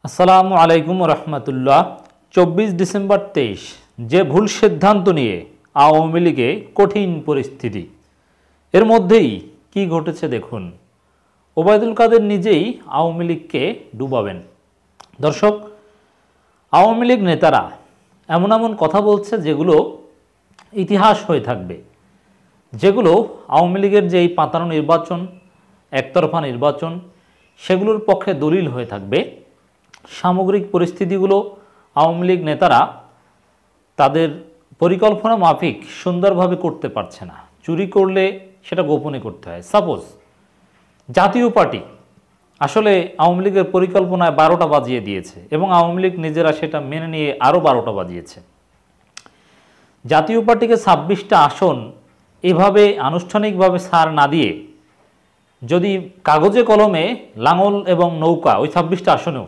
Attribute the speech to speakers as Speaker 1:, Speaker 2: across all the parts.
Speaker 1: আসসালামু আলাইকুম রহমতুল্লাহ। 24 ডিসেম্বর 23 যে ভুল সিদ্ধান্ত নিয়ে আওয়ামী লীগে কঠিন পরিস্থিতি, এর মধ্যেই কি ঘটেছে দেখুন। ওবায়দুল কাদের নিজেই আওয়ামী লীগকে ডুবাবেন। দর্শক, আওয়ামী লীগ নেতারা এমন এমন কথা বলছে যেগুলো ইতিহাস হয়ে থাকবে, যেগুলো আওয়ামী লীগের যে এই পাতানো নির্বাচন, একতরফা নির্বাচন, সেগুলোর পক্ষে দলিল হয়ে থাকবে। সামগ্রিক পরিস্থিতিগুলো আওয়ামী লীগ নেতারা তাদের পরিকল্পনা মাফিক সুন্দরভাবে করতে পারছে না। চুরি করলে সেটা গোপনে করতে হয়। সাপোজ জাতীয় পার্টি আসলে আওয়ামী লীগের পরিকল্পনায় 12টা বাজিয়ে দিয়েছে এবং আওয়ামী লীগ নিজেরা সেটা মেনে নিয়ে আরও 12টা বাজিয়েছে। জাতীয় পার্টিকে 26টা আসন এভাবে আনুষ্ঠানিকভাবে ছাড় না দিয়ে যদি কাগজে কলমে লাঙল এবং নৌকা ওই 26টা আসনেও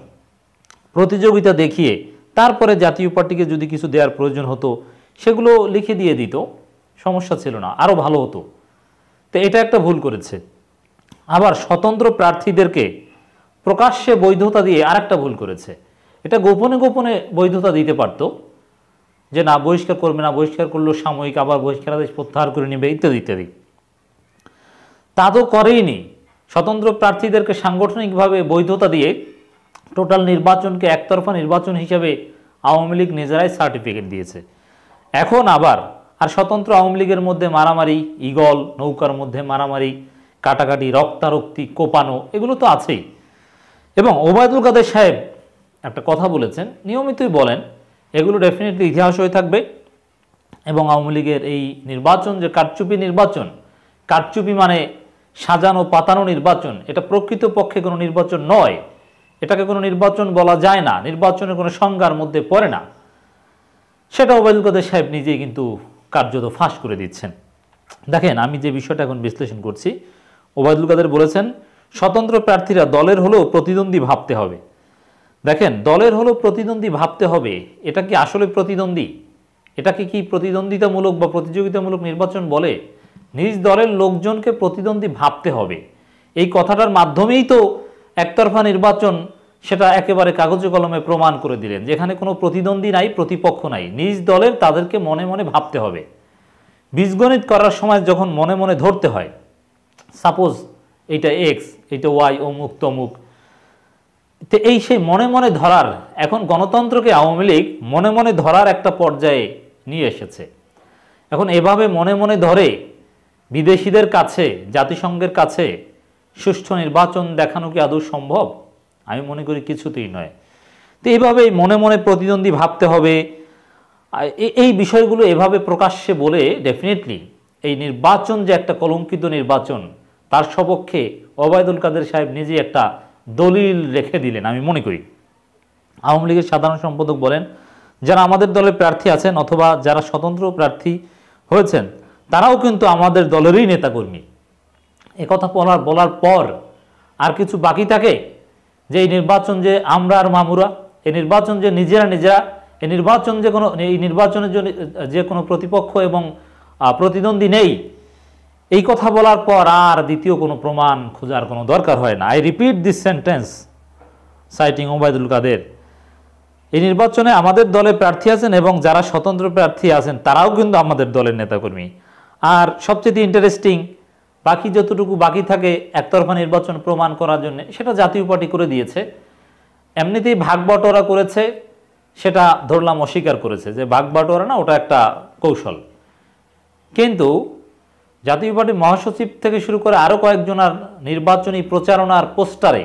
Speaker 1: প্রতিযোগিতা দেখিয়ে তারপরে জাতীয় পার্টিকে যদি কিছু দেওয়ার প্রয়োজন হতো সেগুলো লিখে দিয়ে দিত, সমস্যা ছিল না, আরও ভালো হতো। তো এটা একটা ভুল করেছে। আবার স্বতন্ত্র প্রার্থীদেরকে প্রকাশ্যে বৈধতা দিয়ে আরেকটা ভুল করেছে। এটা গোপনে গোপনে বৈধতা দিতে পারতো, যে না বহিষ্কার করবে না, বহিষ্কার করলেও সাময়িক, আবার বহিষ্কারাদেশ প্রত্যাহার করে নেবে, ইত্যাদি ইত্যাদি। তা তো করেইনি। স্বতন্ত্র প্রার্থীদেরকে সাংগঠনিকভাবে বৈধতা দিয়ে টোটাল নির্বাচনকে একতরফা নির্বাচন হিসেবে আওয়ামী লীগ নিজেরাই সার্টিফিকেট দিয়েছে। এখন আবার আর স্বতন্ত্র আওয়ামী লীগের মধ্যে মারামারি, ইগল নৌকার মধ্যে মারামারি, কাটাকাটি, রক্তারক্তি, কোপানো, এগুলো তো আছেই। এবং ওবায়দুল কাদের সাহেব একটা কথা বলেছেন, নিয়মিতই বলেন, এগুলো ডেফিনেটলি ইতিহাস হয়ে থাকবে। এবং আওয়ামী লীগের এই নির্বাচন যে কারচুপি নির্বাচন, কারচুপি মানে সাজানো পাতানো নির্বাচন, এটা প্রকৃতপক্ষে কোনো নির্বাচন নয়, এটাকে কোনো নির্বাচন বলা যায় না, নির্বাচনের কোনো সংজ্ঞার মধ্যে পড়ে না। সেটা ওবায়দুল কাদের সাহেব নিজেই কিন্তু কার্যত ফাঁস করে দিচ্ছেন। দেখেন, আমি যে বিষয়টা এখন বিশ্লেষণ করছি, ওবায়দুল কাদের বলেছেন স্বতন্ত্র প্রার্থীরা দলের হলেও প্রতিদ্বন্দ্বী ভাবতে হবে। দেখেন, দলের হলেও প্রতিদ্বন্দ্বী ভাবতে হবে, এটা কি আসলে প্রতিদ্বন্দ্বী? এটাকে কি প্রতিদ্বন্দ্বিতামূলক বা প্রতিযোগিতামূলক নির্বাচন বলে? নিজ দলের লোকজনকে প্রতিদ্বন্দ্বী ভাবতে হবে, এই কথাটার মাধ্যমেই তো একতরফা নির্বাচন সেটা একেবারে কাগজে কলমে প্রমাণ করে দিলেন, যেখানে কোনো প্রতিদ্বন্দ্বী নাই, প্রতিপক্ষ নাই, নিজ দলের তাদেরকে মনে মনে ভাবতে হবে। বীজগণিত করার সময় যখন মনে মনে ধরতে হয়, সাপোজ এইটা এক্স, এইটা ওয়াই, অমুক তমুক, তো এই সেই মনে মনে ধরার, এখন গণতন্ত্রকে আওয়ামী লীগ মনে মনে ধরার একটা পর্যায়ে নিয়ে এসেছে। এখন এভাবে মনে মনে ধরে বিদেশিদের কাছে, জাতিসংঘের কাছে সুষ্ঠু নির্বাচন দেখানো কি আদৌ সম্ভব? আমি মনে করি কিছুতেই নয়। তো এইভাবেই মনে মনে প্রতিদ্বন্দ্বী ভাবতে হবে। এই বিষয়গুলো এভাবে প্রকাশ্যে বলে ডেফিনেটলি এই নির্বাচন যে একটা কলঙ্কিত নির্বাচন, তার সপক্ষে ওবায়দুল কাদের সাহেব নিজেই একটা দলিল রেখে দিলেন আমি মনে করি। আওয়ামী লীগের সাধারণ সম্পাদক বলেন, যারা আমাদের দলের প্রার্থী আছেন অথবা যারা স্বতন্ত্র প্রার্থী হয়েছেন তারাও কিন্তু আমাদের দলেরই নেতাকর্মী। একথা বলার পর আর কিছু বাকি থাকে? যে এই নির্বাচন যে আমরা আর মামুরা, এই নির্বাচন যে নিজেরা, এই নির্বাচন যে কোনো, এই নির্বাচনের জন্য যে কোনো প্রতিপক্ষ এবং প্রতিদ্বন্দ্বী নেই, এই কথা বলার পর আর দ্বিতীয় কোনো প্রমাণ খোঁজার কোনো দরকার হয় না। I repeat this sentence citing Obaidul Quader. এই নির্বাচনে আমাদের দলে প্রার্থী আছেন এবং যারা স্বতন্ত্র প্রার্থী আছেন তারাও কিন্তু আমাদের দলের নেতাকর্মী। আর সবচেয়ে ইন্টারেস্টিং, বাকি যতটুকু বাকি থাকে একতরফা নির্বাচন প্রমাণ করার জন্য, সেটা জাতীয় পার্টি করে দিয়েছে। এমনিতেই ভাগ বাটোয়ারা করেছে, সেটা ধরলাম অস্বীকার করেছে যে ভাগ বাটোয়ারা না, ওটা একটা কৌশল। কিন্তু জাতীয় পার্টির মহাসচিব থেকে শুরু করে আরও কয়েকজনের নির্বাচনী প্রচারণার পোস্টারে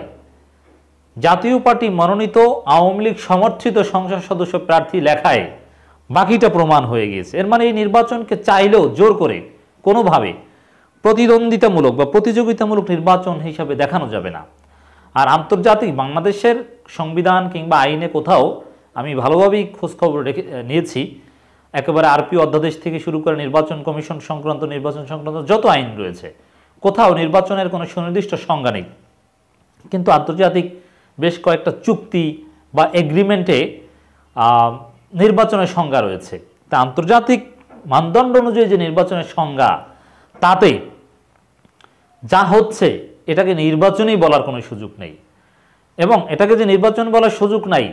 Speaker 1: জাতীয় পার্টি মনোনীত আওয়ামী লীগ সমর্থিত সংসদ সদস্য প্রার্থী লেখায় বাকিটা প্রমাণ হয়ে গিয়েছে। এর মানে এই নির্বাচনকে চাইলেও জোর করে কোনোভাবে প্রতিদ্বন্দ্বিতামূলক বা প্রতিযোগিতামূলক নির্বাচন হিসাবে দেখানো যাবে না। আর আন্তর্জাতিক বাংলাদেশের সংবিধান কিংবা আইনে কোথাও, আমি ভালোভাবেই খোঁজখবর নিয়েছি, একেবারে আরপি অধ্যাদেশ থেকে শুরু করে নির্বাচন কমিশন সংক্রান্ত, নির্বাচন সংক্রান্ত যত আইন রয়েছে, কোথাও নির্বাচনের কোনো সুনির্দিষ্ট সংজ্ঞা নেই। কিন্তু আন্তর্জাতিক বেশ কয়েকটা চুক্তি বা এগ্রিমেন্টে নির্বাচনের সংজ্ঞা রয়েছে। তা আন্তর্জাতিক মানদণ্ড অনুযায়ী যে নির্বাচনের সংজ্ঞা, তাতে যা হচ্ছে এটাকে নির্বাচনই বলার কোনো সুযোগ নেই। এবং এটাকে যে নির্বাচন বলার সুযোগ নাই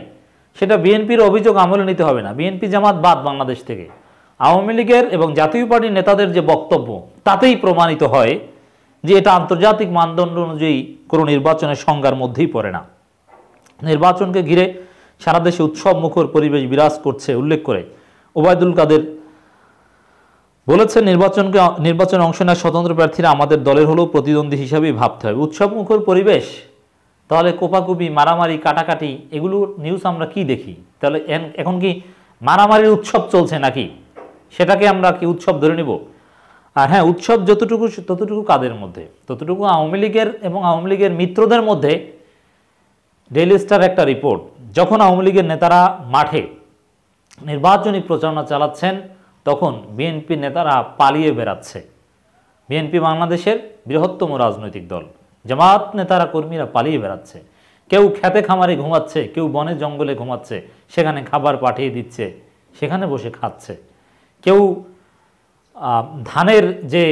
Speaker 1: সেটা বিএনপির অভিযোগ আমলে নিতে হবে না। বিএনপি জামাত বাদ বাংলাদেশ থেকে, আওয়ামী লীগের এবং জাতীয় পার্টির নেতাদের যে বক্তব্য তাতেই প্রমাণিত হয় যে এটা আন্তর্জাতিক মানদণ্ড অনুযায়ী কোনো নির্বাচনের সংজ্ঞার মধ্যেই পড়ে না। নির্বাচনকে ঘিরে সারা দেশে উৎসব মুখর পরিবেশ বিরাজ করছে উল্লেখ করে ওবায়দুল কাদের বলেছেন, নির্বাচনে অংশ নেওয়া স্বতন্ত্র প্রার্থীরা আমাদের দলের হলেও প্রতিদ্বন্দ্বী হিসাবেই ভাবতে হবে। উৎসব মুখর পরিবেশ, তাহলে কোপাকুপি, মারামারি, কাটাকাটি, এগুলো নিউজ আমরা কি দেখি? তাহলে এখন কি মারামারির উৎসব চলছে নাকি? সেটাকে আমরা কি উৎসব ধরে নিব? আর হ্যাঁ, উৎসব ততটুকু কাদের মধ্যে? ততটুকু আওয়ামী লীগের এবং আওয়ামী লীগের মিত্রদের মধ্যে। ডেইলি স্টার একটা রিপোর্ট, যখন আওয়ামী লীগের নেতারা মাঠে নির্বাচনী প্রচারণা চালাচ্ছেন তখন বিএনপি নেতারা পালিয়ে বেড়াচ্ছে। বিএনপি বাংলাদেশের বৃহত্তম রাজনৈতিক দল, জামাত নেতারা কর্মীরা পালিয়ে বেড়াচ্ছে। কেউ খেতে খামারে ঘুমাচ্ছে, কেউ বনে জঙ্গলে ঘুমাচ্ছে, সেখানে খাবার পাঠিয়ে দিচ্ছে, সেখানে বসে খাচ্ছে। কেউ ধানের যে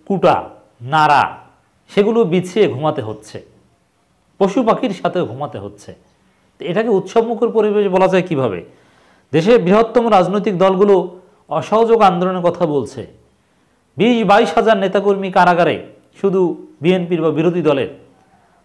Speaker 1: কুটা, নাড়া, সেগুলো বিছিয়ে ঘুমাতে হচ্ছে, পশু পাখির সাথেও ঘুমাতে হচ্ছে। এটাকে উৎসবমুখর পরিবেশ বলা যায় কিভাবে? দেশের বৃহত্তম রাজনৈতিক দলগুলো অসহযোগ আন্দোলনের কথা বলছে। 20-22 হাজার নেতাকর্মী কারাগারে, শুধু বিএনপির বা বিরোধী দলের।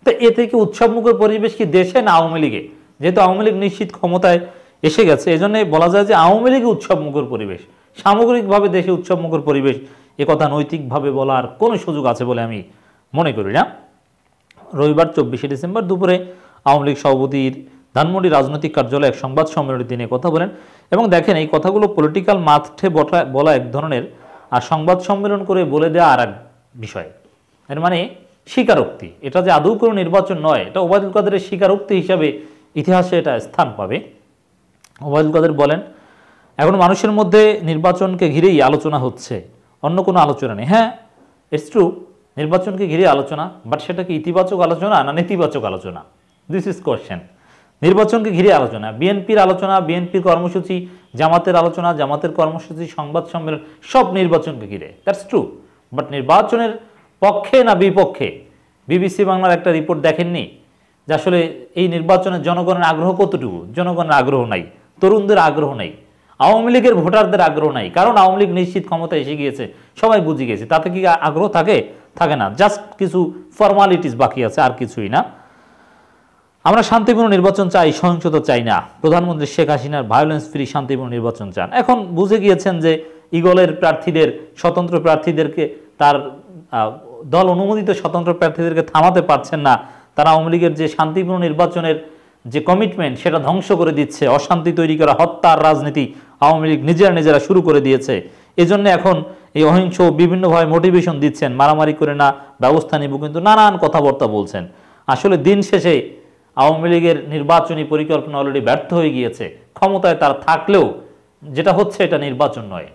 Speaker 1: তো এ থেকে উৎসবমুখর পরিবেশ কি দেশে না আওয়ামী লীগে? যেহেতু আওয়ামী লীগ নিশ্চিত ক্ষমতায় এসে গেছে, এজন্য বলা যায় যে আওয়ামী লীগে উৎসবমুখর পরিবেশ। সামগ্রিকভাবে দেশে উৎসবমুখর পরিবেশ, একথা নৈতিকভাবে বলার কোনো সুযোগ আছে বলে আমি মনে করি না। রবিবার 24শে ডিসেম্বর দুপুরে আওয়ামী লীগ সভাপতির ধানমন্ডি রাজনৈতিক কার্যালয়ে এক সংবাদ সম্মেলনে তিনি কথা বলেন এবং দেখেন, এই কথাগুলো পলিটিক্যাল মাঠে বলা এক ধরনের, আর সংবাদ সম্মেলন করে বলে দেওয়া আর এক বিষয়। এর মানে স্বীকারোক্তি। এটা যে আদৌ কোনো নির্বাচন নয়, এটা ওবায়দুল কাদেরের স্বীকারোক্তি হিসাবে ইতিহাসে এটা স্থান পাবে। ওবায়দুল কাদের বলেন, এখন মানুষের মধ্যে নির্বাচনকে ঘিরেই আলোচনা হচ্ছে, অন্য কোনো আলোচনা নেই। হ্যাঁ, ইটস ট্রু, নির্বাচনকে ঘিরে আলোচনা, বাট সেটা কি ইতিবাচক আলোচনা না নেতিবাচক আলোচনা? This is question. নির্বাচনকে ঘিরে আলোচনা, বিএনপির আলোচনা, বিএনপির কর্মসূচি, জামাতের আলোচনা, জামাতের কর্মসূচি, সংবাদ সম্মেলন, সব নির্বাচনকে ঘিরে, দ্যাটস ট্রু। বাট নির্বাচনের পক্ষে না বিপক্ষে? বিবিসি বাংলার একটা রিপোর্ট দেখেননি যে আসলে এই নির্বাচনের জনগণের আগ্রহ কতটুকু? জনগণের আগ্রহ নাই, তরুণদের আগ্রহ নাই, আওয়ামী লীগের ভোটারদের আগ্রহ নাই। কারণ আওয়ামী লীগ নিশ্চিত ক্ষমতায় এসে গিয়েছে, সবাই বুঝে গিয়েছে। তাতে কি আগ্রহ থাকে না, জাস্ট কিছু ফর্মালিটিস বাকি আছে, আর কিছুই না। আমরা শান্তিপূর্ণ নির্বাচন চাই, সহিংসতা চাই না। প্রধানমন্ত্রী শেখ হাসিনার ভায়োলেন্স ফ্রি শান্তিপূর্ণ নির্বাচন চান। এখন বুঝে গিয়েছেন যে ইগলের প্রার্থীদের, স্বতন্ত্র প্রার্থীদেরকে, তার দল অনুমোদিত স্বতন্ত্র প্রার্থীদেরকে থামাতে পারছেন না। তারা আওয়ামী লীগের যে শান্তিপূর্ণ নির্বাচনের যে কমিটমেন্ট, সেটা ধ্বংস করে দিচ্ছে। অশান্তি তৈরি করা, হত্যার রাজনীতি আওয়ামী লীগ নিজেরা শুরু করে দিয়েছে। এজন্য এখন এই অহিংস বিভিন্নভাবে মোটিভেশন দিচ্ছেন, মারামারি করে না, ব্যবস্থা নিব, কিন্তু নানান কথাবার্তা বলছেন। আসলে দিন শেষে আওয়ামী লীগের নির্বাচনী পরিকল্পনা অলরেডি ব্যর্থ হয়ে গিয়েছে। ক্ষমতায় তারা থাকলেও যেটা হচ্ছে এটা নির্বাচন নয়।